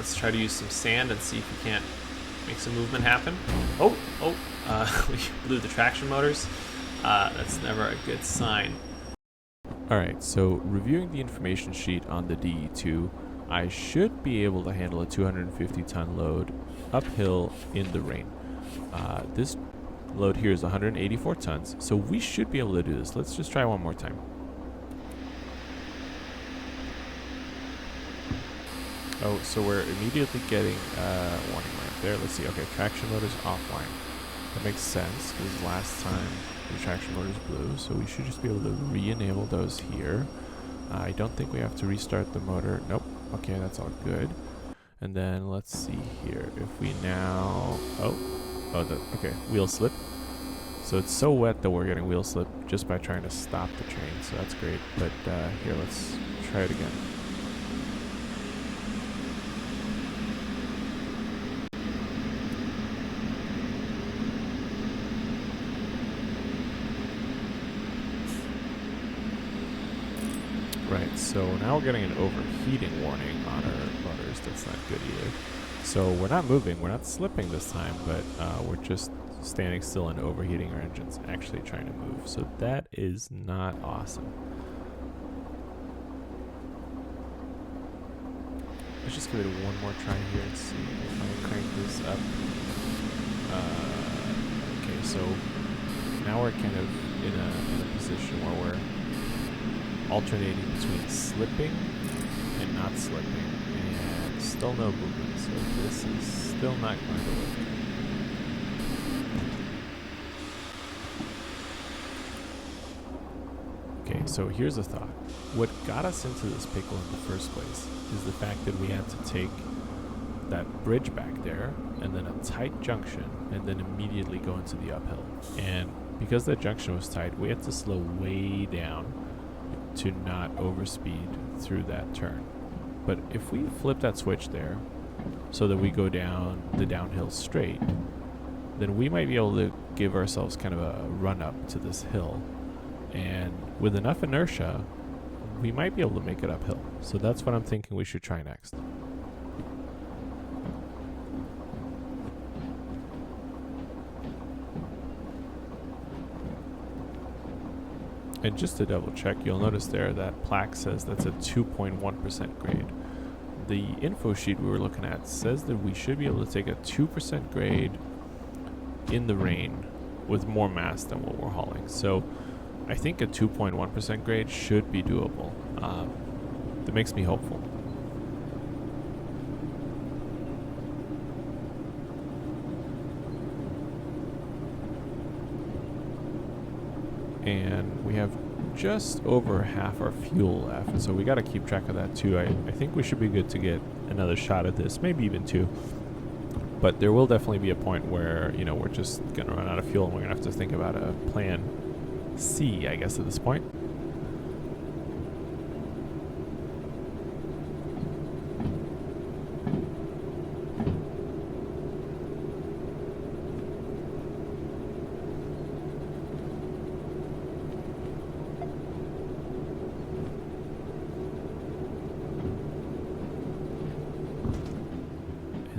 Let's try to use some sand and see if we can't make some movement happen. We blew the traction motors. That's never a good sign. Alright, so reviewing the information sheet on the DE2, I should be able to handle a 250 ton load uphill in the rain. This load here is 184 tons, so we should be able to do this. Let's just try one more time. Oh, so we're immediately getting warning lamp there. Let's see. Okay, traction motors offline. That makes sense because last time the traction motors blew, so we should just be able to re-enable those here. I don't think we have to restart the motor. Nope. Okay, that's all good. And then let's see here. If we now... okay, wheel slip. So it's so wet that we're getting wheel slip just by trying to stop the train, so that's great. But here, let's try it again. Right, so now we're getting an overheating warning on our motors. That's not good either. So we're not moving, we're not slipping this time, but we're just standing still and overheating. Our engine's actually trying to move. So that is not awesome. Let's just give it one more try here and see if I crank this up. Okay, so now we're kind of in a position where we're alternating between slipping and not slipping, and still no movement, so this is still not going to work. Okay, so here's a thought. What got us into this pickle in the first place is the fact that we had to take that bridge back there and then a tight junction and then immediately go into the uphill. And because that junction was tight, we had to slow way down to not overspeed through that turn. But if we flip that switch there so that we go down the downhill straight, then we might be able to give ourselves kind of a run up to this hill. And with enough inertia, we might be able to make it uphill. So that's what I'm thinking we should try next. And just to double check, you'll notice there that plaque says that's a 2.1% grade. The info sheet we were looking at says that we should be able to take a 2% grade in the rain with more mass than what we're hauling. So I think a 2.1% grade should be doable. That makes me hopeful. And we have just over half our fuel left, and so we got to keep track of that too. I think we should be good to get another shot at this, maybe even two. But there will definitely be a point where, you know, we're just going to run out of fuel and we're going to have to think about a plan C, I guess, at this point.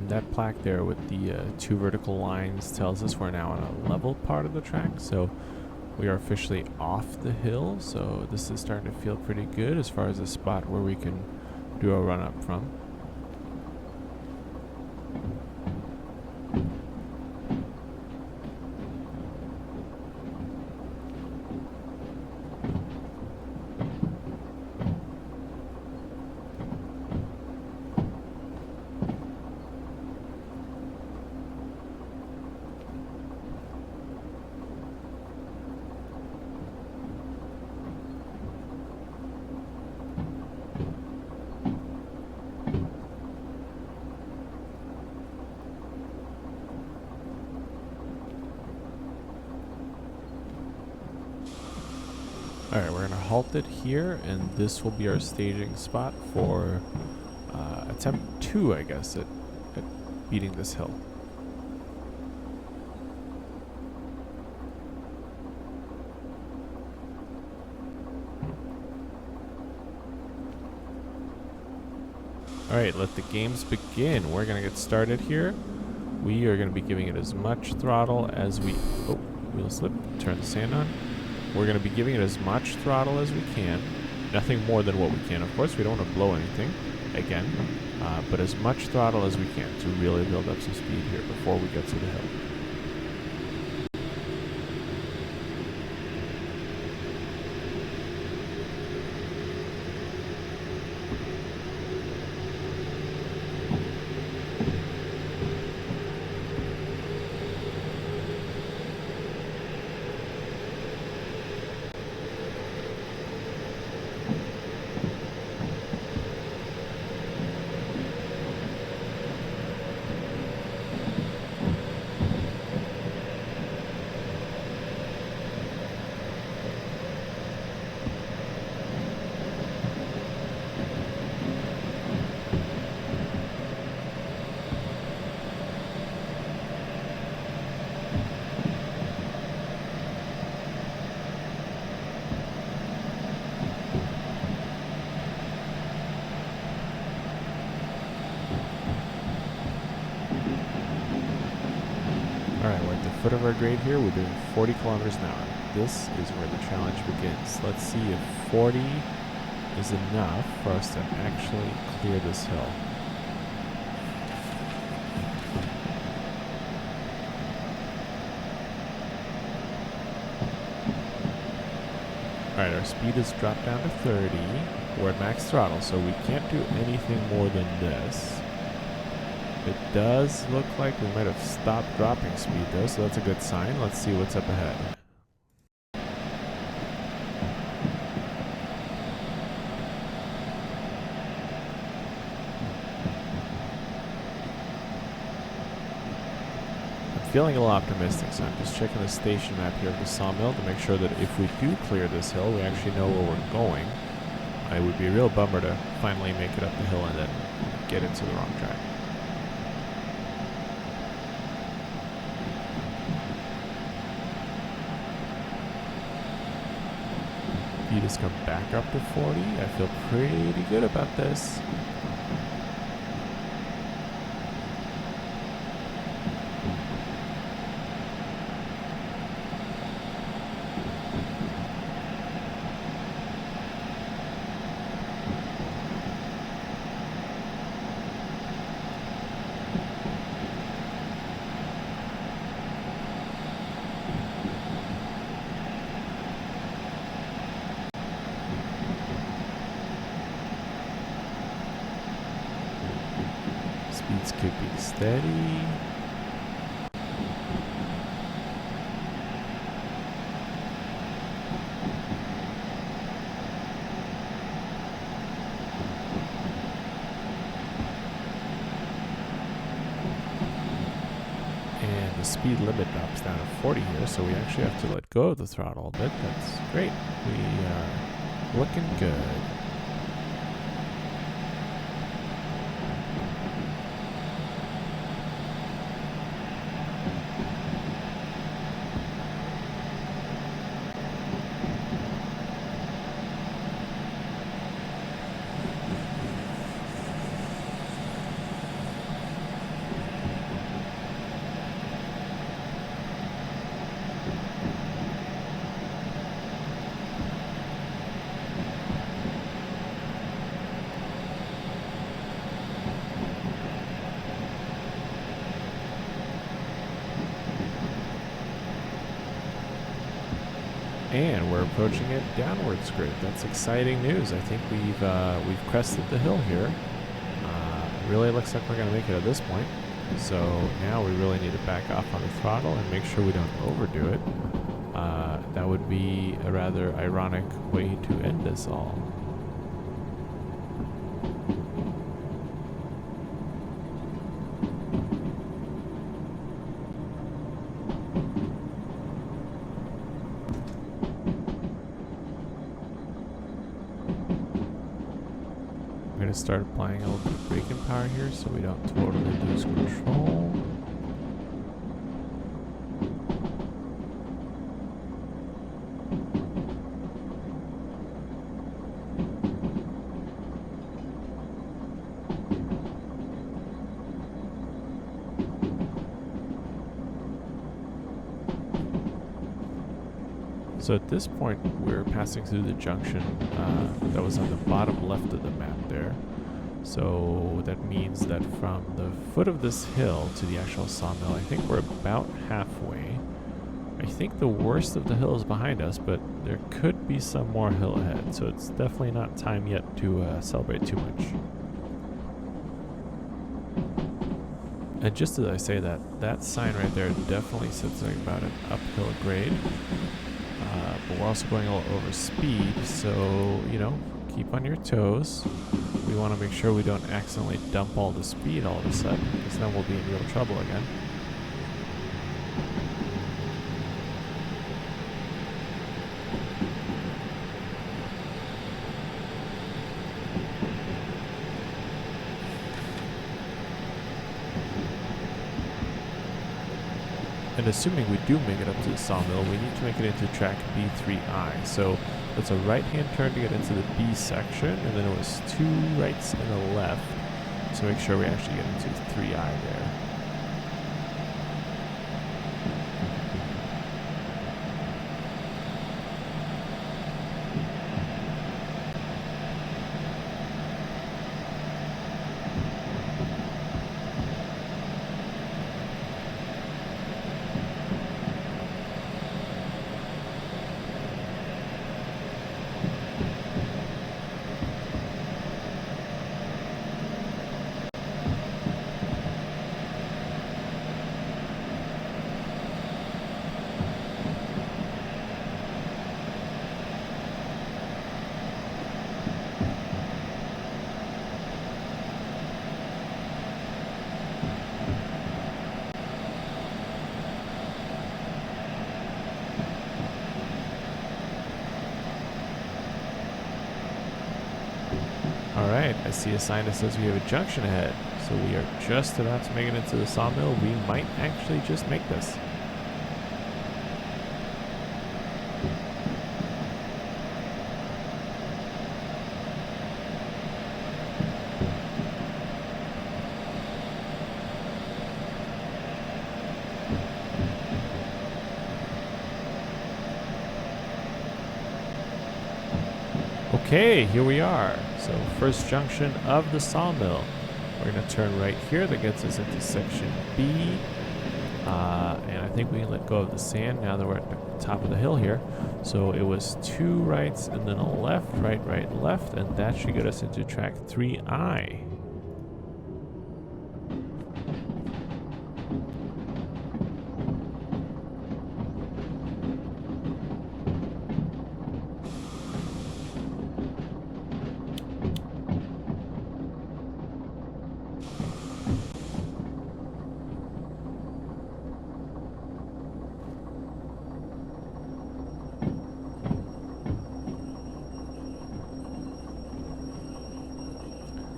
That plaque there with the two vertical lines tells us we're now on a level part of the track, so we are officially off the hill. So this is starting to feel pretty good as far as a spot where we can do a run up from. Alright, we're going to halt it here, and this will be our staging spot for attempt 2, I guess, at beating this hill. Alright, let the games begin. We're going to get started here. We are going to be giving it as much throttle as we... Oh, wheel slip. Turn the sand on. We're going to be giving it as much throttle as we can. Nothing more than what we can, of course. We don't want to blow anything, again. But as much throttle as we can to really build up some speed here before we get to the hill. Alright, we're at the foot of our grade here. We're doing 40 kilometers an hour. This is where the challenge begins. Let's see if 40 is enough for us to actually clear this hill. Alright, our speed has dropped down to 30. We're at max throttle, so we can't do anything more than this. It does look like we might have stopped dropping speed though, so that's a good sign. Let's see what's up ahead. I'm feeling a little optimistic, so I'm just checking the station map here of the sawmill to make sure that if we do clear this hill, we actually know where we're going. It would be a real bummer to finally make it up the hill and then get into the wrong track. You just come back up to 40. I feel pretty good about this. Speed's keeping steady. And the speed limit drops down to 40 here, so we actually have to let go of the throttle a bit. That's great. We are looking good. And we're approaching a downwards grade. That's exciting news. I think we've crested the hill here. Really looks like we're going to make it at this point. So now we really need to back off on the throttle and make sure we don't overdo it. That would be a rather ironic way to end this all. I'm going to start applying a little bit of braking power here so we don't totally lose control. So at this point, we're passing through the junction that was on the bottom left of the map there. So that means that from the foot of this hill to the actual sawmill, I think we're about halfway. I think the worst of the hill is behind us, but there could be some more hill ahead, so it's definitely not time yet to celebrate too much. And just as I say that, that sign right there definitely said something about an uphill grade. But we're also going a little over speed, so, you know, keep on your toes. We want to make sure we don't accidentally dump all the speed all of a sudden, because then we'll be in real trouble again. And assuming we do make it up to the sawmill, we need to make it into track B3I. So that's a right-hand turn to get into the B section, and then it was 2 rights and a left to make sure we actually get into 3I there. Alright, I see a sign that says we have a junction ahead. So we are just about to make it into the sawmill. We might actually just make this. Okay, here we are. So first junction of the sawmill. We're going to turn right here. That gets us into section B. And I think we can let go of the sand now that we're at the top of the hill here. So it was 2 rights and then a left, right, right, left. And that should get us into track 3I.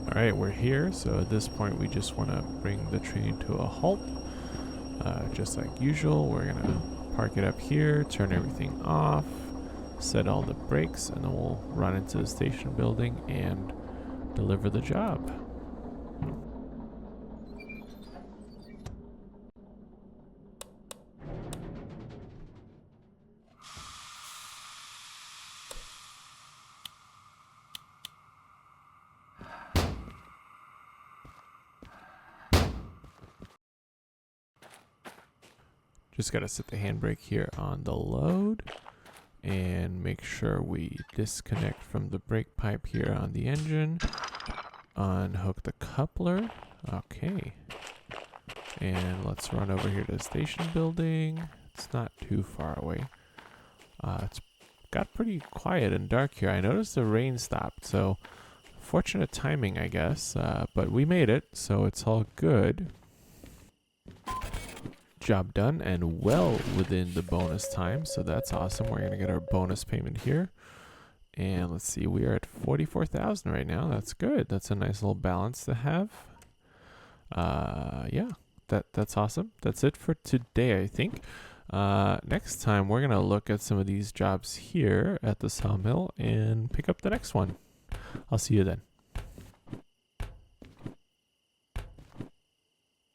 Alright, we're here, so at this point we just want to bring the train to a halt. Just like usual, we're going to park it up here, turn everything off, set all the brakes, and then we'll run into the station building and deliver the job. Just got to set the handbrake here on the load and make sure we disconnect from the brake pipe here on the engine. Unhook the coupler. Okay. And let's run over here to the station building. It's not too far away. It's got pretty quiet and dark here. I noticed the rain stopped, so fortunate timing, I guess. But we made it, so it's all good. Job done and well within the bonus time, so that's awesome. We're gonna get our bonus payment here, and let's see, we are at 44,000 right now. That's good. That's a nice little balance to have. Yeah, that's awesome. That's it for today, I think. Next time we're gonna look at some of these jobs here at the sawmill and pick up the next one. I'll see you then.